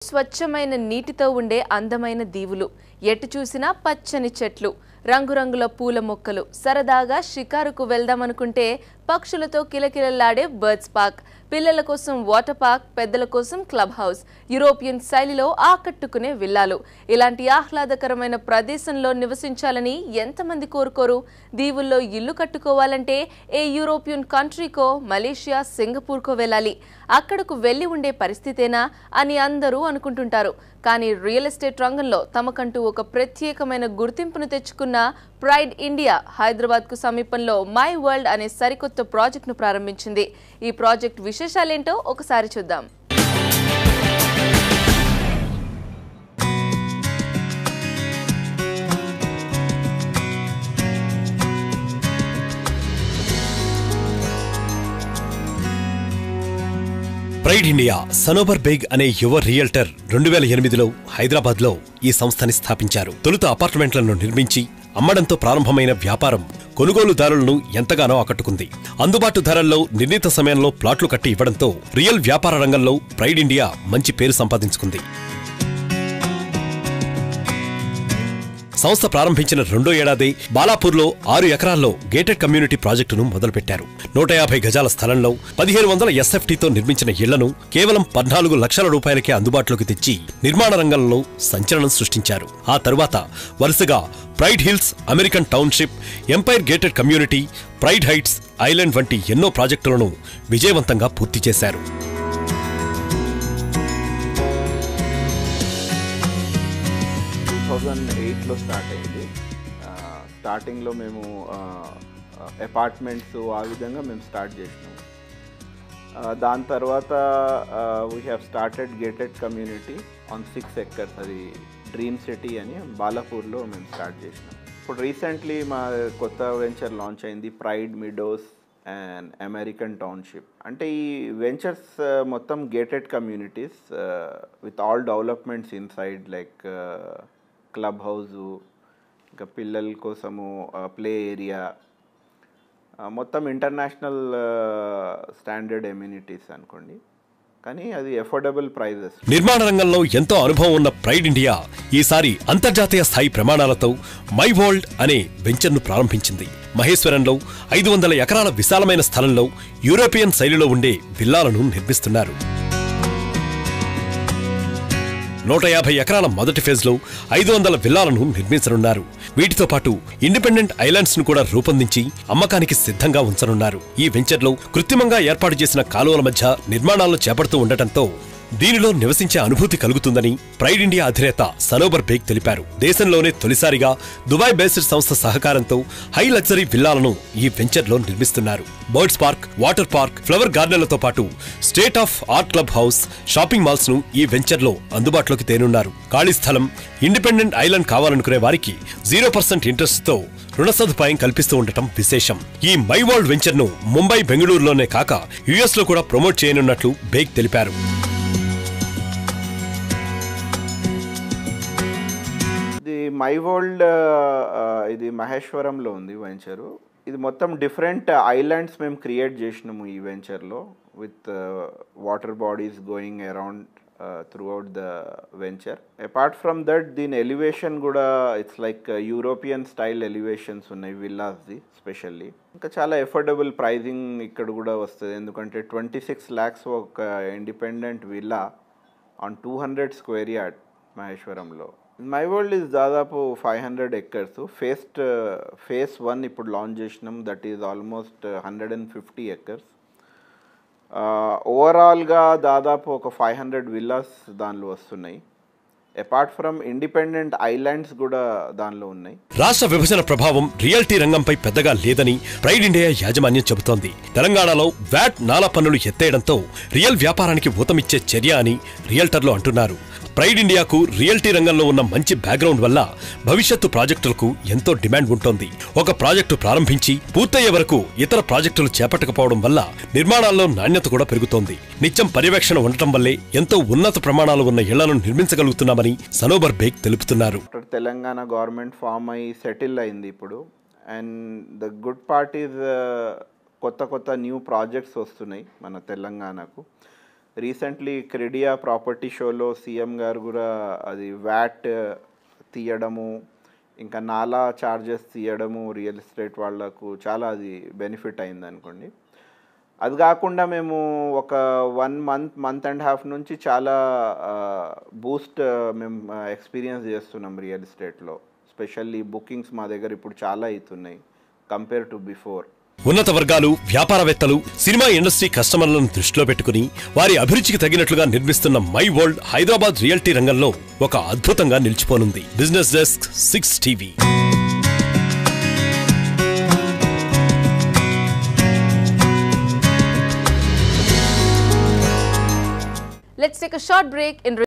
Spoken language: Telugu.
స్వచ్ఛమైన నీటితో ఉండే అందమైన దీవులు, ఎటు చూసినా పచ్చని చెట్లు, రంగురంగుల పూల మొక్కలు, సరదాగా షికారుకు వెళ్దామనుకుంటే పక్షులతో కిలకిలలాడే బర్డ్స్ పార్క్, పిల్లల కోసం వాటర్ పార్క్, పెద్దల కోసం క్లబ్ హౌస్, యూరోపియన్ శైలిలో ఆకట్టుకునే విల్లాలు. ఇలాంటి ఆహ్లాదకరమైన ప్రదేశంలో నివసించాలని ఎంతమంది కోరుకోరు? దీవుల్లో ఇల్లు కట్టుకోవాలంటే ఏ యూరోపియన్ కంట్రీకో, మలేషియా, సింగపూర్కో వెళ్ళాలి. అక్కడకు వెళ్లి ఉండే పరిస్థితేనా అని అందరూ అనుకుంటుంటారు. కానీ రియల్ ఎస్టేట్ రంగంలో తమకంటూ ఒక ప్రత్యేకమైన గుర్తింపును తెచ్చుకున్న ప్రైడ్ ఇండియా హైదరాబాద్కు సమీపంలో మై వరల్డ్ అనే సరికొత్త ప్రాజెక్టును ప్రారంభించింది. ఈ ప్రాజెక్ట్ విశేషాలేంటో ఒకసారి చూద్దాం. ప్రైడ్ ఇండియా సనోబర్ బేగ్ అనే యువ రియల్టర్ 2008లో హైదరాబాద్లో ఈ సంస్థని స్థాపించారు. తొలుత అపార్ట్మెంట్లను నిర్మించి అమ్మడంతో ప్రారంభమైన వ్యాపారం కొనుగోలుదారులను ఎంతగానో ఆకట్టుకుంది. అందుబాటు ధరల్లో నిర్ణీత సమయంలో ప్లాట్లు కట్టి ఇవ్వడంతో రియల్ వ్యాపార రంగంలో ప్రైడ్ ఇండియా మంచి పేరు సంపాదించుకుంది. సంస్థ ప్రారంభించిన రెండో ఏడాది బాలాపూర్లో 6 ఎకరాల్లో గేటెడ్ కమ్యూనిటీ ప్రాజెక్టును మొదలుపెట్టారు. 150 గజాల స్థలంలో 1500 SFTతో నిర్మించిన ఇళ్లను కేవలం 14 లక్షల రూపాయలకే అందుబాటులోకి తెచ్చి నిర్మాణ రంగంలో సంచలనం సృష్టించారు. ఆ తరువాత వరుసగా Pride Hills, American Township, Empire gated community, Pride Heights, Island వంటి ఎన్నో ప్రాజెక్టులను విజయవంతంగా పూర్తి చేశారు. 2008లో స్టార్ట్ అయింది. స్టార్టింగ్లో మేము అపార్ట్మెంట్స్ ఆ విధంగా మేము స్టార్ట్ చేసినాము. దాని తర్వాత we have started gated community on 6 acres, అది డ్రీమ్ సిటీ అని బాలాపూర్లో మేము స్టార్ట్ చేసినాం. ఇప్పుడు రీసెంట్లీ మా కొత్త వెంచర్ లాంచ్ అయింది, pride meadows and American township. అంటే ఈ వెంచర్స్ మొత్తం gated communities with all developments inside, like club house, ఇంకా పిల్లల కోసము ప్లే ఏరియా, మొత్తం ఇంటర్నేషనల్ స్టాండర్డ్ ఎమ్యూనిటీస్ అనుకోండి. కానీ అది అఫోర్డబుల్ ప్రైజెస్. నిర్మాణ రంగంలో ఎంతో అనుభవం ఉన్న ప్రైడ్ ఇండియా ఈసారి అంతర్జాతీయ స్థాయి ప్రమాణాలతో మై వరల్డ్ అనే వెంచర్ను ప్రారంభించింది. మహేశ్వరంలో 500 ఎకరాల విశాలమైన స్థలంలో యూరోపియన్ శైలిలో ఉండే విల్లాలను నిర్మిస్తున్నారు. 150 ఎకరాల మొదటి ఫేజ్లో 500 విల్లాలను నిర్మించనున్నారు. వీటితో పాటు ఇండిపెండెంట్ ఐలాండ్స్ ను కూడా రూపొందించి అమ్మకానికి సిద్ధంగా ఉంచనున్నారు. ఈ వెంచర్లో కృత్రిమంగా ఏర్పాటు చేసిన కాలువల మధ్య నిర్మాణాలు చేపడుతూ ఉండటంతో దీనిలో నివసించే అనుభూతి కలుగుతుందని ప్రైడ్ ఇండియా అధినేత సనోబర్ బేగ్ తెలిపారు. దేశంలోనే తొలిసారిగా దుబాయ్ బేస్డ్ సంస్థ సహకారంతో హై లగ్జరీ విల్లాలను ఈ వెంచర్లో నిర్మిస్తున్నారు. Birds park, water park, flower గార్డెన్లతో పాటు state of art club house, shopping malls ను ఈ వెంచర్లో అందుబాటులోకి తేనున్నారు. ఖాళీ స్థలం, ఇండిపెండెంట్ ఐలాండ్ కావాలనుకునే వారికి 0% ఇంట్రెస్ట్ తో రుణ సదుపాయం కల్పిస్తూ ఉండటం విశేషం. ఈ మై వరల్డ్ వెంచర్ ను ముంబై, బెంగళూరులోనే కాక US లో కూడా ప్రమోట్ చేయనున్నట్లు బేగ్ తెలిపారు. మై వరల్డ్ ఇది మహేశ్వరంలో ఉంది వెంచరు. ఇది మొత్తం డిఫరెంట్ ఐలాండ్స్ మేము క్రియేట్ చేసినాము ఈ వెంచర్లో, with water bodies going around through out the venture. Apart from that దీని ఎలివేషన్ కూడా it's like European style elevations ఉన్నాయి విల్లాస్ది స్పెషల్లీ. ఇంకా చాలా ఎఫోర్డబుల్ ప్రైజింగ్ ఇక్కడ కూడా వస్తుంది, ఎందుకంటే 26 lakhs ఒక independent villa on 200 square yard మహేశ్వరంలో. మై వరల్డ్ ఈజ్ దాదాపు 500 acres. ఫేస్ 1 ఇప్పుడు లాంచ్ చేసినాం, దట్ ఈజ్ ఆల్మోస్ట్ 150 acres. ఓవరాల్గా దాదాపు ఒక 500 విల్లాస్ దానిలో వస్తున్నాయి. అపార్ట్ ఫ్రమ్ ఇండిపెండెంట్ ఐలాండ్స్ కూడా దానిలో ఉన్నాయి. రాష్ట్ర విభజన ప్రభావం రియల్టీ రంగంపై పెద్దగా లేదని ప్రైడ్ ఇండియా యాజమాన్యం చెబుతోంది. తెలంగాణలో వ్యాట్ నాలా పన్నులు ఎత్తేయడంతో రియల్ వ్యాపారానికి ఊతమిచ్చే చర్య అని రియల్టర్లు అంటున్నారు. ప్రైడ్ ఇండియాకు రియల్టీ రంగంలో ఉన్న మంచి బ్యాక్గ్రౌండ్ వల్ల భవిష్యత్తు ప్రాజెక్టులకు ఎంతో డిమాండ్ ఉంటోంది. ఒక ప్రాజెక్టు ప్రారంభించి పూర్తయ్యే వరకు ఇతర ప్రాజెక్టులు చేపట్టకపోవడం వల్ల నిర్మాణాల్లో నాణ్యత కూడా పెరుగుతోంది. నిత్యం పర్యవేక్షణ ఉండటం వల్లే ఎంతో ఉన్నత ప్రమాణాలు ఉన్న ఇళ్లను నిర్మించగలుగుతున్నామని సనోబర్ బేగ్ తెలుపుతున్నారు. తెలంగాణ గవర్నమెంట్ ఫామ్ అయి సెటిల్ అయింది ఇప్పుడు. And the good part is కొత్త న్యూ ప్రాజెక్ట్స్ వస్తున్నాయి మన తెలంగాణకు. రీసెంట్లీ క్రెడియా ప్రాపర్టీ షోలో సీఎం గారు కూడా అది వ్యాట్ తీయడము, ఇంకా నాలా చార్జెస్ తీయడము రియల్ ఎస్టేట్ వాళ్ళకు చాలా అది బెనిఫిట్ అయింది అనుకోండి. అది కాకుండా మేము ఒక 1 మంత్ అండ్ హాఫ్ నుంచి చాలా బూస్ట్ మేము ఎక్స్పీరియన్స్ చేస్తున్నాం రియల్ ఎస్టేట్లో. స్పెషల్లీ బుకింగ్స్ మా దగ్గర ఇప్పుడు చాలా అవుతున్నాయి కంపేర్ టు బిఫోర్. ఉన్నత వర్గాలు, వ్యాపారవేత్తలు, సినిమా ఇండస్ట్రీ కస్టమర్లను దృష్టిలో పెట్టుకుని వారి అభిరుచికి తగినట్లుగా నిర్మిస్తున్న మై వరల్డ్ హైదరాబాద్ రియల్టీ రంగంలో ఒక అద్భుతంగా నిలిచిపోనుంది. Business desk 6 TV. Let's take a short break in